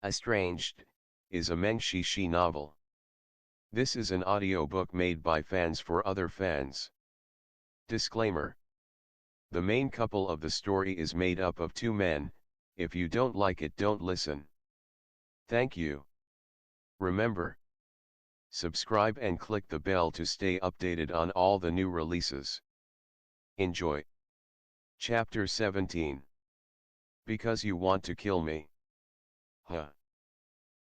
Estranged is a Meng Shishi novel. This is an audiobook made by fans for other fans. Disclaimer. The main couple of the story is made up of two men. If you don't like it, don't listen. Thank you. Remember, subscribe and click the bell to stay updated on all the new releases. Enjoy. Chapter 17. Because you want to kill me. Huh.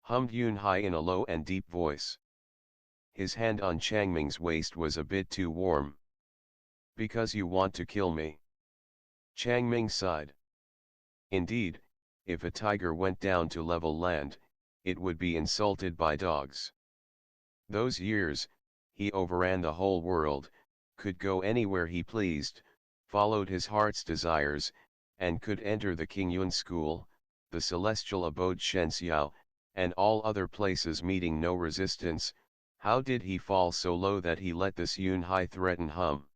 Hummed Yunhai in a low and deep voice. His hand on Changming's waist was a bit too warm. Because you want to kill me. Changming sighed. Indeed, if a tiger went down to level land, it would be insulted by dogs. Those years, he overran the whole world, could go anywhere he pleased, followed his heart's desires, and could enter the Qingyun school, the celestial abode Shenxiao, and all other places meeting no resistance. How did he fall so low that he let this Yunhai threaten him?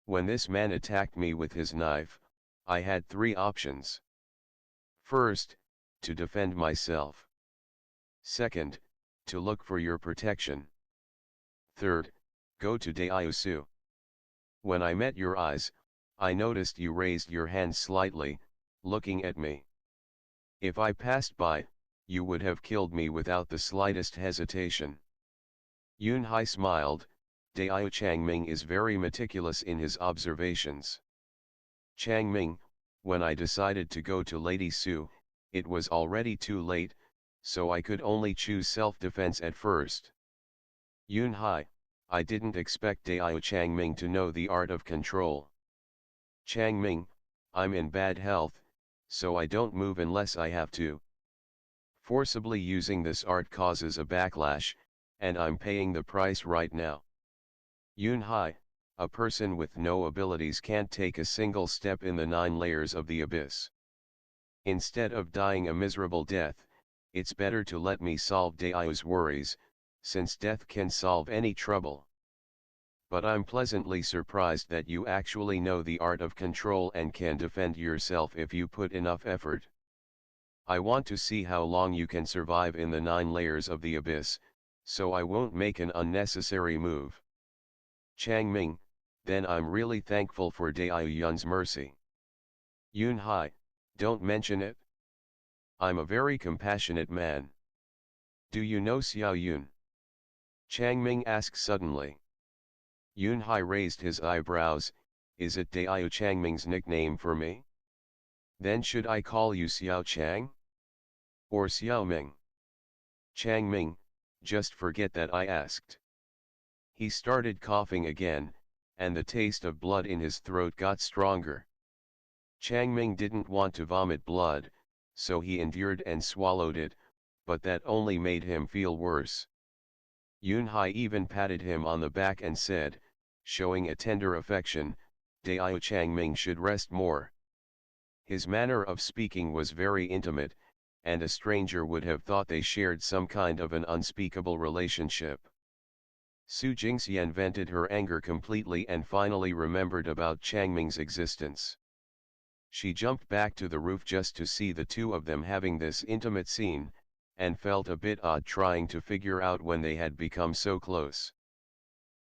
When this man attacked me with his knife, I had three options. First, to defend myself. Second, to look for your protection. Third, go to Daiusu. When I met your eyes, I noticed you raised your hand slightly, looking at me. If I passed by, you would have killed me without the slightest hesitation. Yunhai smiled. Daiu Changming is very meticulous in his observations. Changming, when I decided to go to Lady Su, it was already too late, so I could only choose self-defense at first. Yunhai, I didn't expect Daiu Changming to know the art of control. Changming, I'm in bad health, so I don't move unless I have to. Forcibly using this art causes a backlash, and I'm paying the price right now. Yunhai, a person with no abilities can't take a single step in the 9 layers of the abyss. Instead of dying a miserable death, it's better to let me solve Daiu's worries, since death can solve any trouble. But I'm pleasantly surprised that you actually know the art of control and can defend yourself if you put enough effort. I want to see how long you can survive in the 9 layers of the abyss, so I won't make an unnecessary move. Changming, then I'm really thankful for Daiu Yun's mercy. Yunhai, don't mention it. I'm a very compassionate man. Do you know Xiao Yun? Changming asked suddenly. Yunhai raised his eyebrows. Is it Daiu Changming's nickname for me? Then should I call you Xiao Chang? Or Xiao Ming? Changming, just forget that I asked. He started coughing again, and the taste of blood in his throat got stronger. Changming didn't want to vomit blood, so he endured and swallowed it, but that only made him feel worse. Yunhai even patted him on the back and said, showing a tender affection, Daiu Changming should rest more. His manner of speaking was very intimate, and a stranger would have thought they shared some kind of an unspeakable relationship. Su Jingxian vented her anger completely and finally remembered about Changming's existence. She jumped back to the roof just to see the two of them having this intimate scene, and felt a bit odd trying to figure out when they had become so close.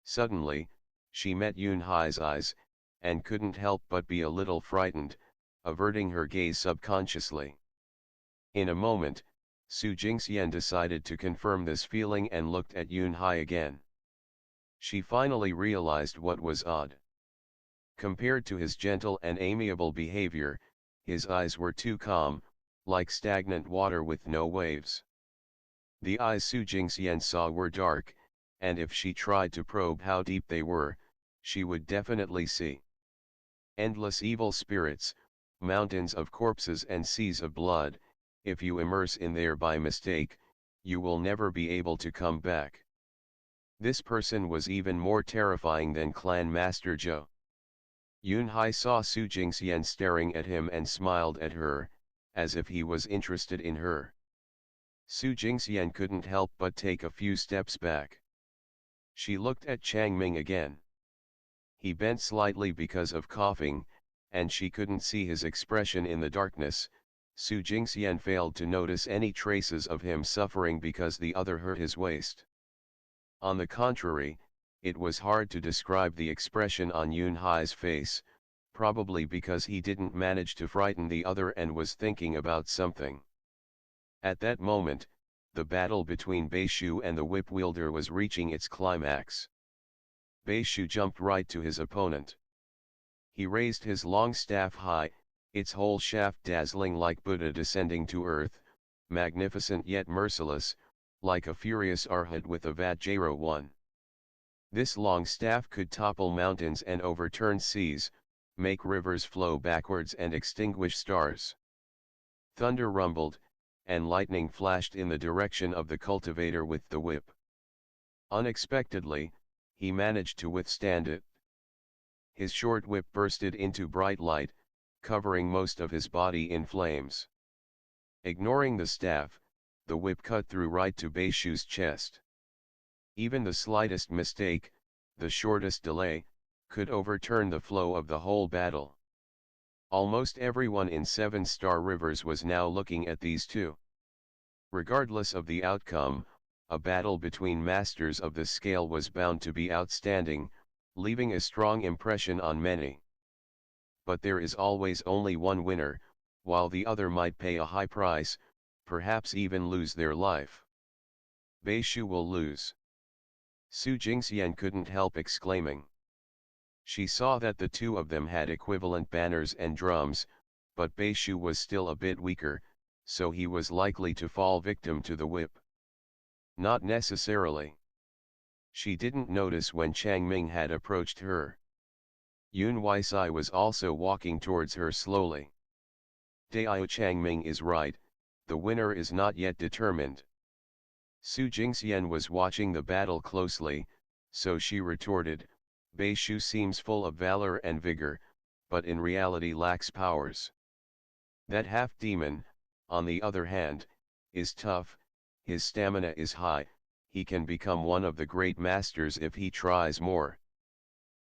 Suddenly, she met Yunhai's eyes, and couldn't help but be a little frightened, averting her gaze subconsciously. In a moment, Su Jingxian decided to confirm this feeling and looked at Yunhai again. She finally realized what was odd. Compared to his gentle and amiable behavior, his eyes were too calm, like stagnant water with no waves. The eyes Su Jingxian saw were dark, and if she tried to probe how deep they were, she would definitely see endless evil spirits, mountains of corpses and seas of blood. If you immerse in there by mistake, you will never be able to come back. This person was even more terrifying than Clan Master Zhou. Yunhai saw Su Jingxian staring at him and smiled at her, as if he was interested in her. Su Jingxian couldn't help but take a few steps back. She looked at Changming again. He bent slightly because of coughing, and she couldn't see his expression in the darkness, Su Jingxian failed to notice any traces of him suffering because the other hurt his waist. On the contrary, it was hard to describe the expression on Yun Hai's face, probably because he didn't manage to frighten the other and was thinking about something. At that moment, the battle between Beishu and the whip wielder was reaching its climax. Beishu jumped right to his opponent. He raised his long staff high, its whole shaft dazzling like Buddha descending to earth, magnificent yet merciless, like a furious arhat with a Vajra. This long staff could topple mountains and overturn seas, make rivers flow backwards and extinguish stars. Thunder rumbled, and lightning flashed in the direction of the cultivator with the whip. Unexpectedly, he managed to withstand it. His short whip bursted into bright light, covering most of his body in flames. Ignoring the staff, the whip cut through right to Beishu's chest. Even the slightest mistake, the shortest delay, could overturn the flow of the whole battle. Almost everyone in Seven Star Rivers was now looking at these two. Regardless of the outcome, a battle between masters of the scale was bound to be outstanding, leaving a strong impression on many. But there is always only one winner, while the other might pay a high price, perhaps even lose their life. Beishu will lose. Su Jingxian couldn't help exclaiming. She saw that the two of them had equivalent banners and drums, but Beishu was still a bit weaker, so he was likely to fall victim to the whip. Not necessarily. She didn't notice when Chang Ming had approached her. Yun Weisai was also walking towards her slowly. Daiao Chang Ming is right, the winner is not yet determined. Su Jingxian was watching the battle closely, so she retorted, Beishu seems full of valor and vigor, but in reality lacks powers. That half-demon, on the other hand, is tough, his stamina is high, he can become one of the great masters if he tries more.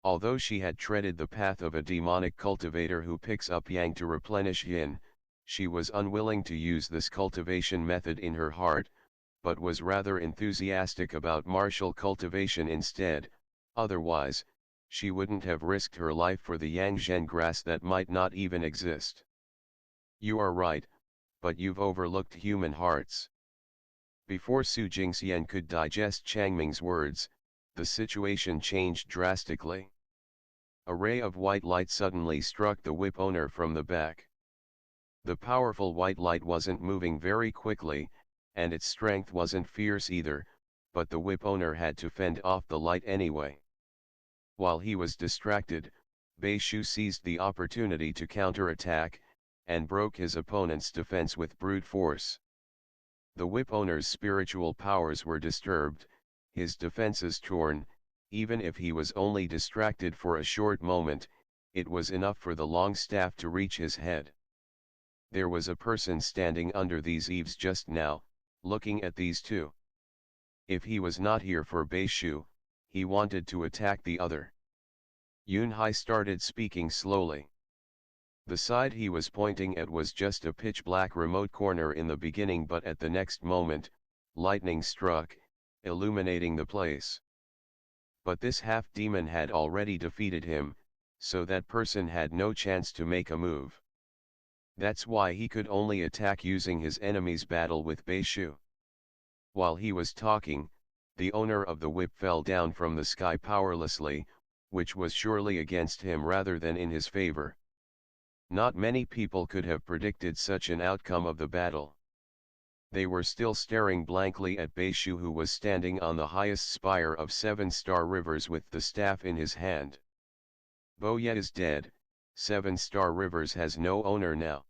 Although she had treaded the path of a demonic cultivator who picks up yang to replenish yin, she was unwilling to use this cultivation method in her heart, but was rather enthusiastic about martial cultivation instead, otherwise, she wouldn't have risked her life for the yang zhen grass that might not even exist. You are right, but you've overlooked human hearts. Before Su Jingxian could digest Changming's words, the situation changed drastically. A ray of white light suddenly struck the whip owner from the back. The powerful white light wasn't moving very quickly, and its strength wasn't fierce either, but the whip owner had to fend off the light anyway. While he was distracted, Beishu seized the opportunity to counterattack, and broke his opponent's defense with brute force. The whip owner's spiritual powers were disturbed, his defenses torn. Even if he was only distracted for a short moment, it was enough for the long staff to reach his head. There was a person standing under these eaves just now, looking at these two. If he was not here for Beishu, he wanted to attack the other. Yun Hai started speaking slowly. The side he was pointing at was just a pitch-black remote corner in the beginning, but at the next moment, lightning struck, illuminating the place. But this half-demon had already defeated him, so that person had no chance to make a move. That's why he could only attack using his enemy's battle with Beishu. While he was talking, the owner of the whip fell down from the sky powerlessly, which was surely against him rather than in his favor. Not many people could have predicted such an outcome of the battle. They were still staring blankly at Beishu, who was standing on the highest spire of Seven Star Rivers with the staff in his hand. Boye is dead, Seven Star Rivers has no owner now.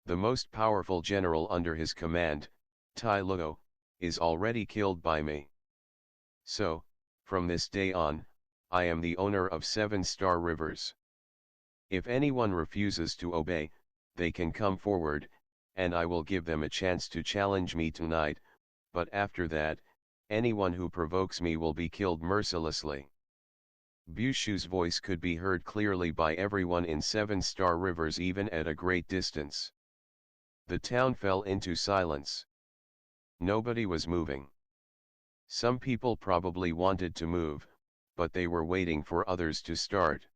The most powerful general under his command, Tai Luo, is already killed by me. So, from this day on, I am the owner of Seven Star Rivers. If anyone refuses to obey, they can come forward, and I will give them a chance to challenge me tonight, but after that, anyone who provokes me will be killed mercilessly. Bushu's voice could be heard clearly by everyone in Seven Star Rivers even at a great distance. The town fell into silence. Nobody was moving. Some people probably wanted to move, but they were waiting for others to start.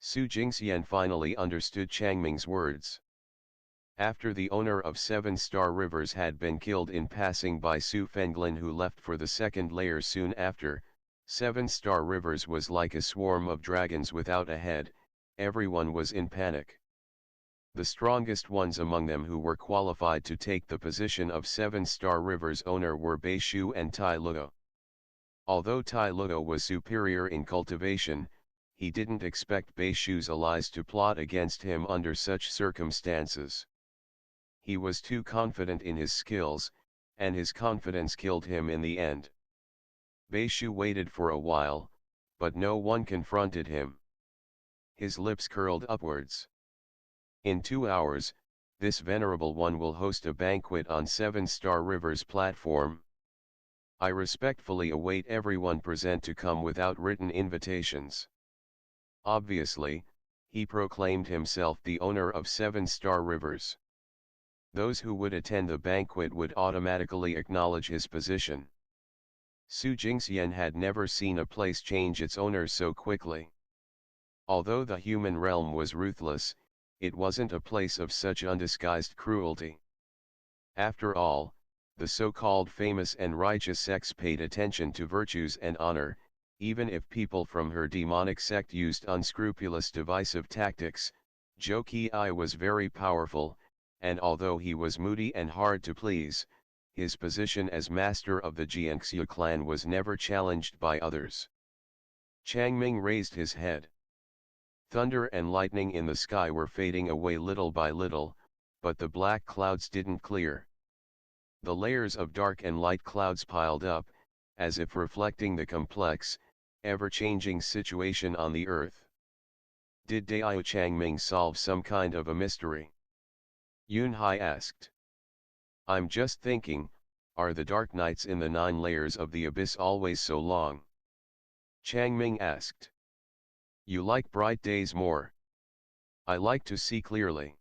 Ch17 finally understood Changming's words. After the owner of 7-Star Rivers had been killed in passing by Su Fenglin, who left for the second layer soon after, 7-Star Rivers was like a swarm of dragons without a head. Everyone was in panic. The strongest ones among them who were qualified to take the position of 7-Star Rivers owner were Bei Shu and Tai Luo. Although Tai Luo was superior in cultivation, he didn't expect Bei Shu's allies to plot against him under such circumstances. He was too confident in his skills, and his confidence killed him in the end. Bei Shu waited for a while, but no one confronted him. His lips curled upwards. In 2 hours, this venerable one will host a banquet on 7-Star Rivers platform. I respectfully await everyone present to come without written invitations. Obviously, he proclaimed himself the owner of 7-Star Rivers. Those who would attend the banquet would automatically acknowledge his position. Ch17 had never seen a place change its owner so quickly. Although the human realm was ruthless, it wasn't a place of such undisguised cruelty. After all, the so-called famous and righteous sects paid attention to virtues and honor, even if people from her demonic sect used unscrupulous divisive tactics. Zhou Qi was very powerful, and although he was moody and hard to please, his position as master of the Jiangxia clan was never challenged by others. Changming raised his head. Thunder and lightning in the sky were fading away little by little, but the black clouds didn't clear. The layers of dark and light clouds piled up, as if reflecting the complex, ever-changing situation on the earth. Did Dao Changming solve some kind of a mystery? Yunhai asked. I'm just thinking, are the dark nights in the 9 layers of the abyss always so long? Changming asked. You like bright days more? I like to see clearly.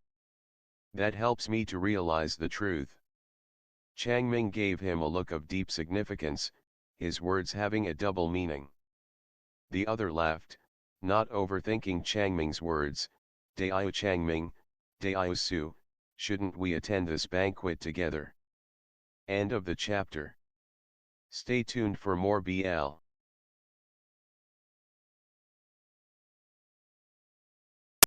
That helps me to realize the truth. Changming gave him a look of deep significance, his words having a double meaning. The other laughed, not overthinking Changming's words. Dao Changming, Dao Su, shouldn't we attend this banquet together? End of the chapter. Stay tuned for more BL.